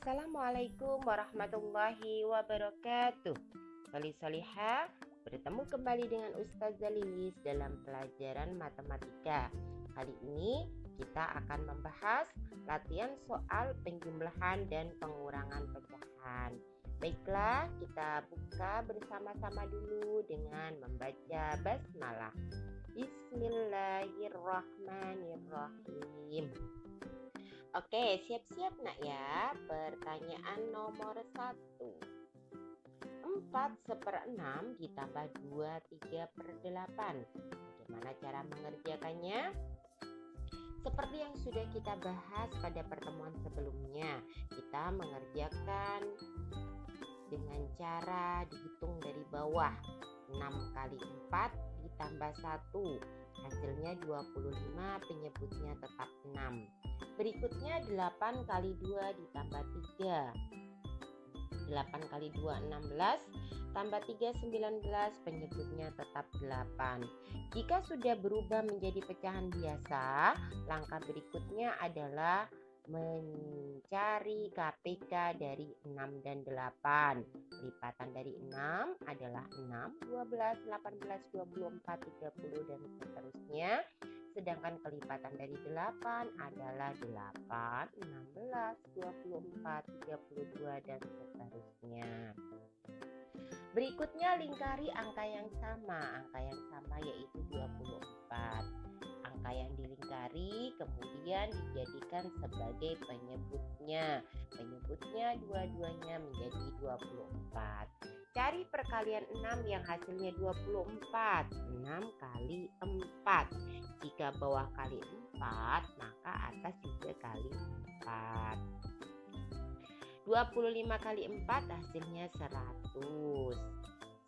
Assalamualaikum warahmatullahi wabarakatuh. Solih-solihah, bertemu kembali dengan Ustazah Lilis dalam pelajaran matematika. Kali ini kita akan membahas latihan soal penjumlahan dan pengurangan pecahan. Baiklah, kita buka bersama-sama dulu dengan membaca basmalah. Bismillahirrahmanirrahim. Oke, siap-siap nak ya. Pertanyaan nomor 1. 4/6 ditambah 2/3/8. Bagaimana cara mengerjakannya? Seperti yang sudah kita bahas pada pertemuan sebelumnya, kita mengerjakan dengan cara dihitung dari bawah. 6 kali 4 ditambah 1. Hasilnya 25, penyebutnya tetap 6. Berikutnya 8 kali 2 ditambah 3. 8 kali 2 16, tambah 3 19, penyebutnya tetap 8. Jika sudah berubah menjadi pecahan biasa, langkah berikutnya adalah mencari KPK dari 6 dan 8. Lipatan dari 6 adalah 6, 12, 18, 24, 30 dan seterusnya. Sedangkan kelipatan dari 8 adalah 8, 16, 24, 32 dan seterusnya. Berikutnya lingkari angka yang sama. Angka yang sama yaitu 24. Angka yang dilingkari kemudian dijadikan sebagai penyebutnya. Penyebutnya dua-duanya menjadi 24. Cari perkalian 6 yang hasilnya 24. 6 kali 4. Jika bawah kali 4, maka atas juga kali 4. 25 kali 4 hasilnya 100.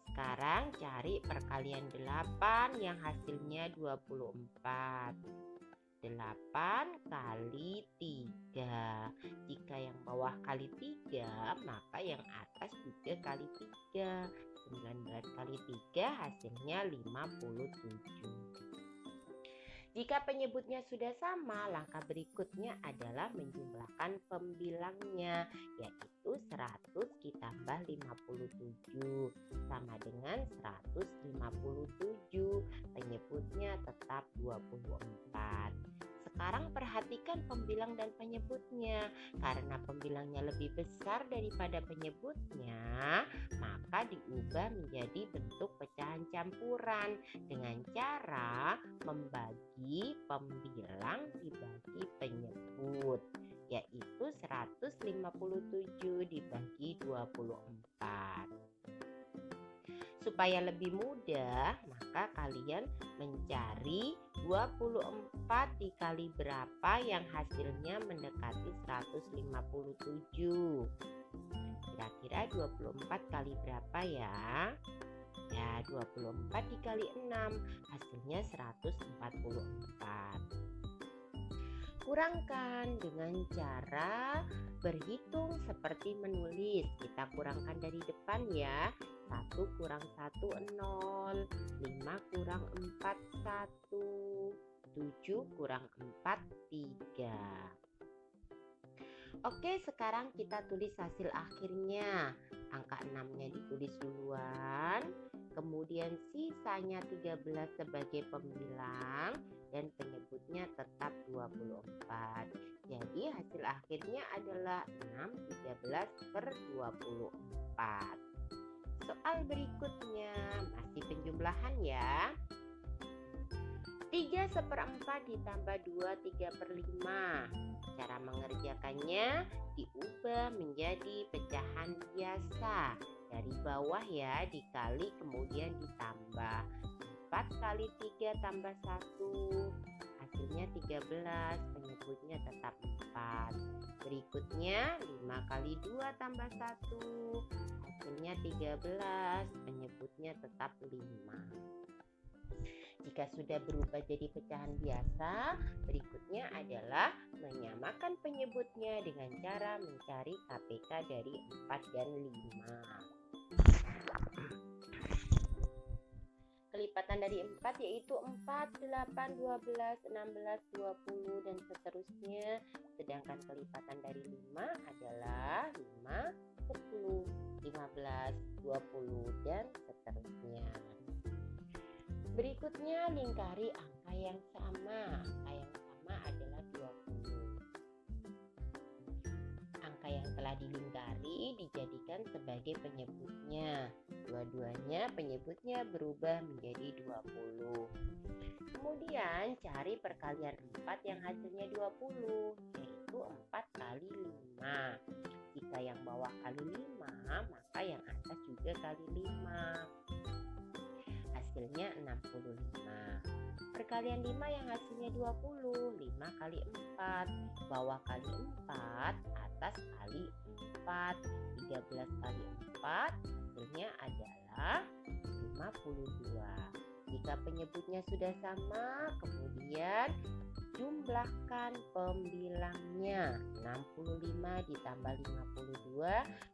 Sekarang cari perkalian 8 yang hasilnya 24. 8 kali 3. Jika yang bawah kali 3, maka yang atas juga kali 3. 19 kali 3 hasilnya 57. Jika penyebutnya sudah sama, langkah berikutnya adalah menjumlahkan pembilangnya, yaitu 100 ditambah 57 sama dengan 157. Penyebutnya tetap 24. Sekarang perhatikan pembilang dan penyebutnya. Karena pembilangnya lebih besar daripada penyebutnya, maka diubah menjadi bentuk pecahan campuran dengan cara membagi pembilang dibagi penyebut, yaitu 157 dibagi 24. Supaya lebih mudah, maka kalian mencari 24 dikali berapa yang hasilnya mendekati 157. Kira-kira 24 kali berapa ya? Ya, 24 dikali 6 hasilnya 144. Kurangkan dengan cara berhitung seperti menulis. Kita kurangkan dari depan ya. 1 kurang 1 0, 5 kurang 4 1, 7 kurang 4 3. Oke, sekarang kita tulis hasil akhirnya. Angka 6-nya ditulis duluan, kemudian sisanya 13 sebagai pembilang dan penyebutnya tetap 24. Jadi hasil akhirnya adalah 6 13/24. Soal berikutnya masih penjumlahan ya. 3/4 ditambah 2 3/5. Cara mengerjakannya diubah menjadi pecahan biasa. Dari bawah ya, dikali kemudian ditambah. 4 kali 3 tambah 1. Hasilnya 13, penyebutnya tetap 4. Berikutnya 5 kali 2 tambah 1. Hasilnya 13, penyebutnya tetap 5. Jika sudah berubah jadi pecahan biasa, berikutnya adalah menyamakan penyebutnya dengan cara mencari KPK dari 4 dan 5. Kelipatan dari 4 yaitu 4, 8, 12, 16, 20 dan seterusnya. Sedangkan kelipatan dari 5 adalah 15, 20, dan seterusnya. Berikutnya lingkari angka yang sama. Angka yang sama adalah 20. Angka yang telah dilingkari dijadikan sebagai penyebutnya. Dua-duanya penyebutnya berubah menjadi 20. Kemudian cari perkalian 4 yang hasilnya 20, yaitu 4 kali 5. Jika yang bawah kali 5, maka yang atas juga kali 5. Hasilnya 65. Perkalian 5 yang hasilnya 20, 5 kali 4, bawah kali 4, atas kali 4, 13 kali 4, hasilnya adalah 52. Jika penyebutnya sudah sama, kemudian jumlahkan pembilangnya. 65 ditambah 52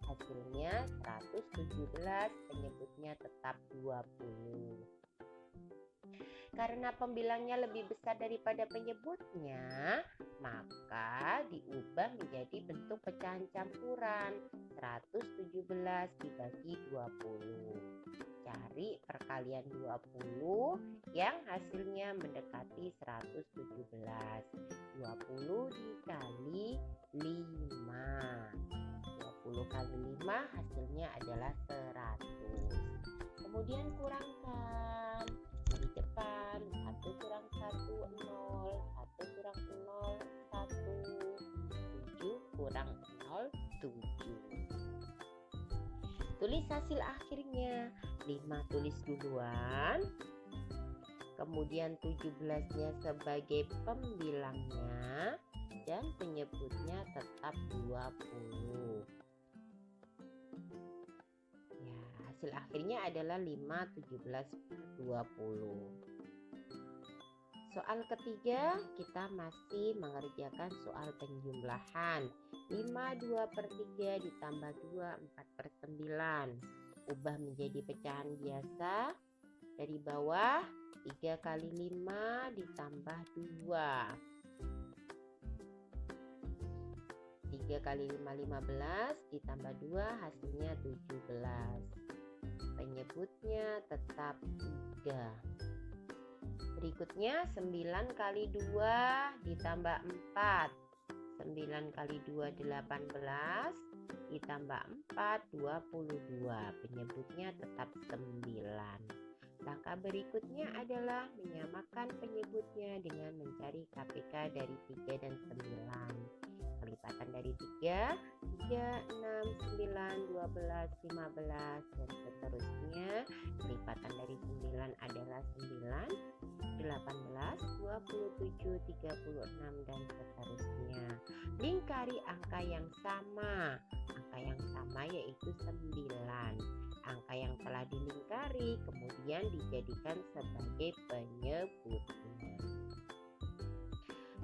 hasilnya 117, penyebutnya tetap 20. Karena pembilangnya lebih besar daripada penyebutnya, maka diubah menjadi bentuk pecahan campuran. 117 dibagi 20. Cari perkalian 20 yang hasilnya mendekati 117. 20 dikali 5. 20 kali 5 hasilnya adalah 100. Kemudian kurangkan. Dari depan 1 kurang 1 0, 1 kurang 0 1, 7 kurang 0 7. Tulis hasil akhirnya. 5 tulis duluan, kemudian 17-nya sebagai pembilangnya, dan penyebutnya tetap 20. Ya, hasil akhirnya adalah 5, 17, 20. Soal ketiga, kita masih mengerjakan soal penjumlahan. 5 2/3 ditambah 2 4/9. Ubah menjadi pecahan biasa. Dari bawah 3 kali 5 ditambah 2. 3 kali 5 15 ditambah 2 hasilnya 17. Penyebutnya tetap 3. Berikutnya 9 kali 2 ditambah 4. 9 kali 2 18 ditambah 4 22. Penyebutnya tetap 9. Langkah berikutnya adalah menyamakan penyebutnya dengan mencari KPK dari 3 dan 9. Kelipatan dari 3, 6, 9, 12, 15, dan seterusnya. Kelipatan dari 9 adalah 9, 18, 27, 36, dan seterusnya. Lingkari angka yang sama. Angka yang sama yaitu 9. Angka yang telah dilingkari kemudian dijadikan sebagai penyebutnya.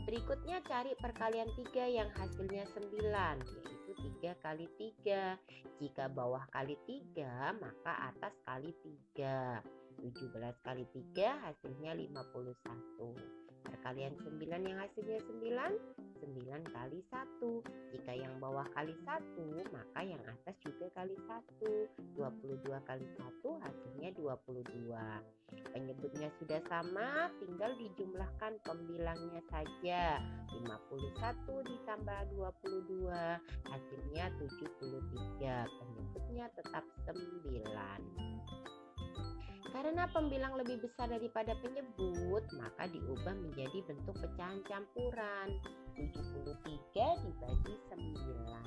Berikutnya cari perkalian 3 yang hasilnya 9, yaitu 3 kali 3. Jika bawah kali 3, maka atas kali 3. 17 kali 3 hasilnya 51. Perkalian 9 yang hasilnya 9, 9 kali 1. Jika yang bawah kali 1, maka yang atas juga kali 1. 22 kali 1 hasilnya 22. Penyebutnya sudah sama, tinggal dijumlahkan pembilangnya saja. 51 ditambah 22 hasilnya 73. Penyebutnya tetap 9. Karena pembilang lebih besar daripada penyebut, maka diubah menjadi bentuk pecahan campuran. 73 dibagi 9.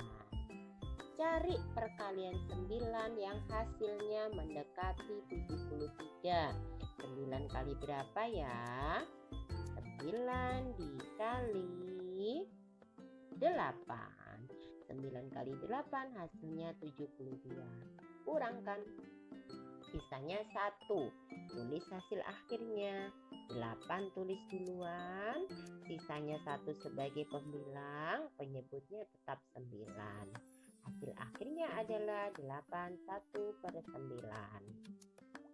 Cari perkalian 9 yang hasilnya mendekati 73. 9 kali berapa ya? 9 dikali 8. 9 kali 8 hasilnya 72. Kurangkan. Sisanya 1. Tulis hasil akhirnya. 8 tulis duluan. Sisanya 1 sebagai pembilang. Penyebutnya tetap 9. Hasil akhirnya adalah 81/9.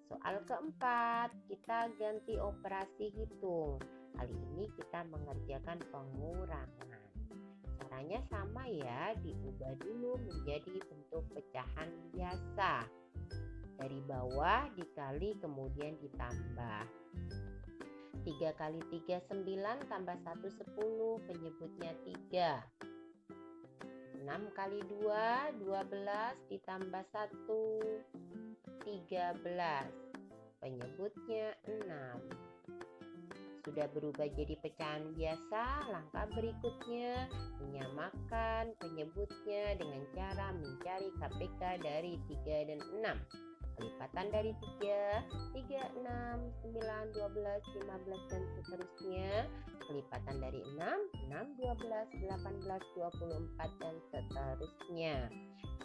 Soal keempat, kita ganti operasi hitung. Kali ini kita mengerjakan pengurangan. Cara Caranya sama ya, diubah dulu menjadi bentuk pecahan biasa. Dari bawah dikali kemudian ditambah. 3 kali 3 9 tambah 1 10, penyebutnya 3. 6 kali 2 12 ditambah 1 13, penyebutnya 6. Sudah berubah jadi pecahan biasa, langkah berikutnya menyamakan penyebutnya dengan cara mencari KPK dari 3 dan 6. Kelipatan dari 3, 3, 6, 9, 12, 15 dan seterusnya. Kelipatan dari 6, 6, 12, 18, 24 dan seterusnya.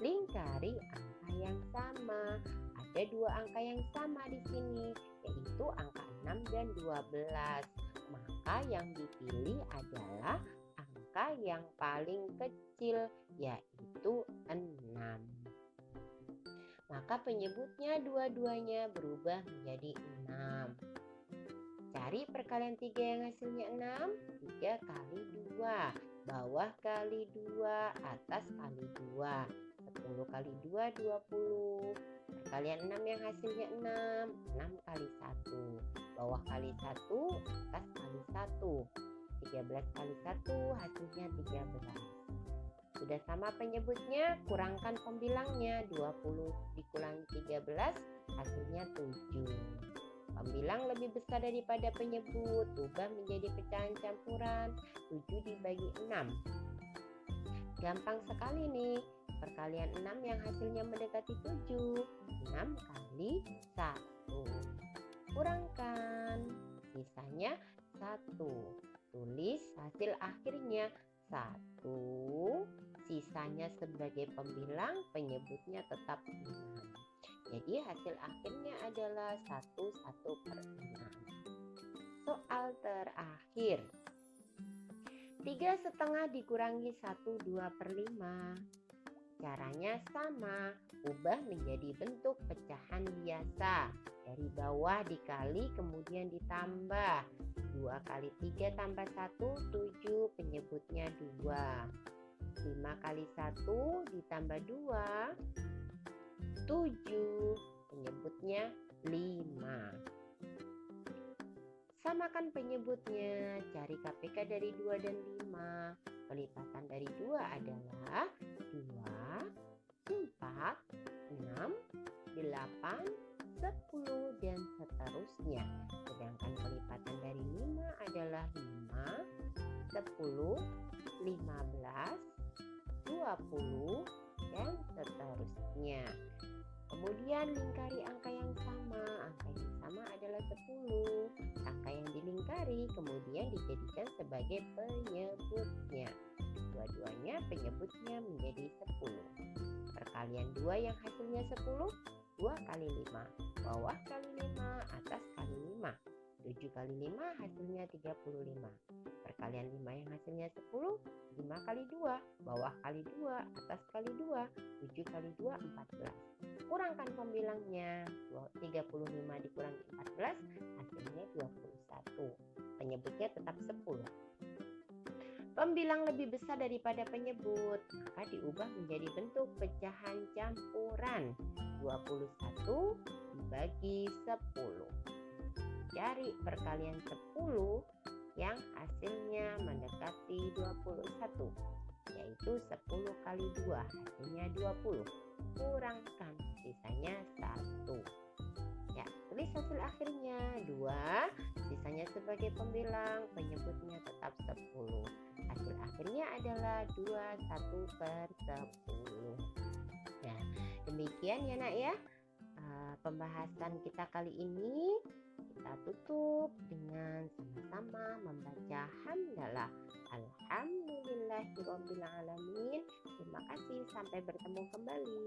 Lingkari angka yang sama. Ada 2 angka yang sama di sini, yaitu angka 6 dan 12. Maka yang dipilih adalah angka yang paling kecil, yaitu 6. Maka penyebutnya dua-duanya berubah menjadi 6. Cari perkalian 3 yang hasilnya 6. 3 kali 2, bawah kali 2, atas kali 2. 10 kali 2, 20. Perkalian 6 yang hasilnya 6. 6 kali 1, bawah kali 1, atas kali 1. 13 kali 1 hasilnya 13. Sudah sama penyebutnya, kurangkan pembilangnya. 20 dikurangi 13 hasilnya 7. Pembilang lebih besar daripada penyebut, ubah menjadi pecahan campuran. 7 dibagi 6. Gampang sekali nih. Perkalian 6 yang hasilnya mendekati 7. 6 kali 1. Kurangkan, sisanya 1. Tulis hasil akhirnya 1. Sisanya sebagai pembilang, penyebutnya tetap 6. Jadi hasil akhirnya adalah 1/6. Soal terakhir. 3,5 dikurangi 1 2/5. Caranya sama, ubah menjadi bentuk pecahan biasa. Dari bawah dikali kemudian ditambah. 2 kali 3 tambah 1, 7, penyebutnya 2. 5 kali 1 ditambah 2, 7, penyebutnya 5. Samakan penyebutnya, cari KPK dari 2 dan 5. Kelipatan dari 2 adalah 2, 4, 6, 8, 10, dan seterusnya. Sedangkan kelipatan dari 5 adalah 5, 10, 15, 20, dan seterusnya. Kemudian lingkari angka yang sama. Angka yang sama adalah 10. Angka yang dilingkari kemudian dijadikan sebagai penyebutnya. Dua-duanya penyebutnya menjadi 10. Perkalian 2 yang hasilnya 10, 2 kali 5. Bawah kali 5, atas kali 5. 7 kali 5 hasilnya 35. Perkalian 5 yang hasilnya 10, 5 kali 2, bawah kali 2, atas kali 2, 7 kali 2, 14. Kurangkan pembilangnya, 35 dikurangi 14, hasilnya 21. Penyebutnya tetap 10. Pembilang lebih besar daripada penyebut, maka diubah menjadi bentuk pecahan campuran. 21 dibagi 10. Cari perkalian 10 yang hasilnya mendekati 21, yaitu 10 kali 2 hasilnya 20. Kurangkan, sisanya 1. Ya, tulis hasil akhirnya 2, sisanya sebagai pembilang, penyebutnya tetap 10. Hasil akhirnya adalah 21/10. Nah, demikian ya nak ya. Pembahasan kita kali ini kita tutup dengan sama-sama membaca hamdalah. Alhamdulillahirobbilalamin. Terima kasih, sampai bertemu kembali.